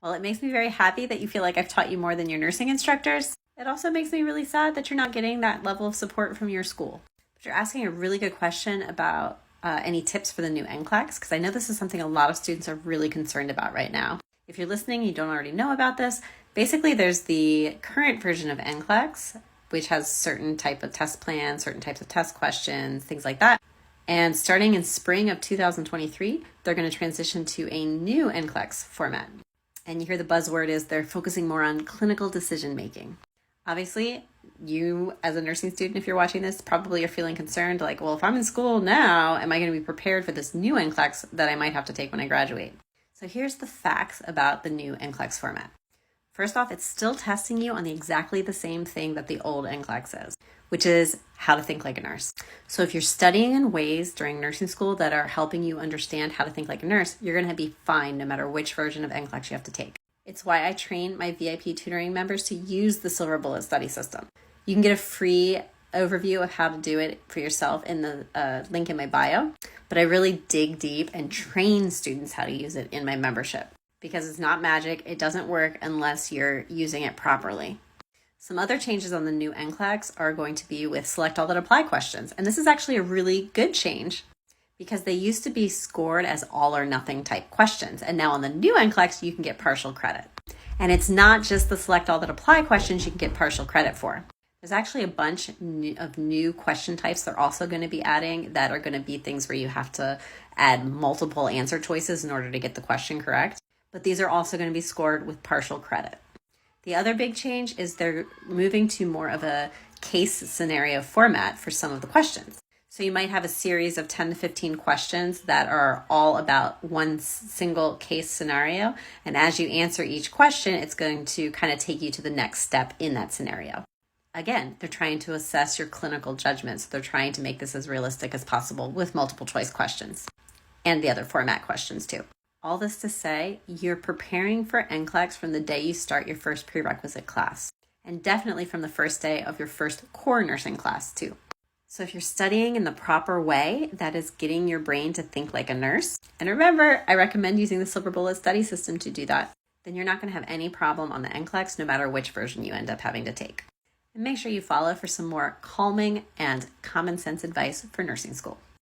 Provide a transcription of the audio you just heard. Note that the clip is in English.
While it makes me very happy that you feel like I've taught you more than your nursing instructors, it also makes me really sad that you're not getting that level of support from your school. But you're asking a really good question about any tips for the new NCLEX, because I know this is something a lot of students are really concerned about right now. If you're listening, you don't already know about this. Basically, there's the current version of NCLEX, which has certain type of test plans, certain types of test questions, things like that. And starting in spring of 2023, they're going to transition to a new NCLEX format. And you hear the buzzword is they're focusing more on clinical decision making. Obviously, you as a nursing student, if you're watching this, probably are feeling concerned like, well, if I'm in school now, am I going to be prepared for this new NCLEX that I might have to take when I graduate? So here's the facts about the new NCLEX format. First off, it's still testing you on exactly the same thing that the old NCLEX is, which is how to think like a nurse. So if you're studying in ways during nursing school that are helping you understand how to think like a nurse, you're going to be fine no matter which version of NCLEX you have to take. It's why I train my VIP tutoring members to use the Silver Bullet study system. You can get a free overview of how to do it for yourself in the link in my bio, but I really dig deep and train students how to use it in my membership because it's not magic. It doesn't work unless you're using it properly. Some other changes on the new NCLEX are going to be with select all that apply questions. And this is actually a really good change because they used to be scored as all or nothing type questions. And now on the new NCLEX, you can get partial credit. And it's not just the select all that apply questions you can get partial credit for. There's actually a bunch of new question types they're also going to be adding that are going to be things where you have to add multiple answer choices in order to get the question correct. But these are also going to be scored with partial credit. The other big change is they're moving to more of a case scenario format for some of the questions. So you might have a series of 10 to 15 questions that are all about one single case scenario. And as you answer each question, it's going to kind of take you to the next step in that scenario. Again, they're trying to assess your clinical judgment. So they're trying to make this as realistic as possible with multiple choice questions and the other format questions too. All this to say, you're preparing for NCLEX from the day you start your first prerequisite class, and definitely from the first day of your first core nursing class too. So if you're studying in the proper way, that is getting your brain to think like a nurse, and remember, I recommend using the Silver Bullet study system to do that, then you're not going to have any problem on the NCLEX no matter which version you end up having to take. And make sure you follow for some more calming and common sense advice for nursing school.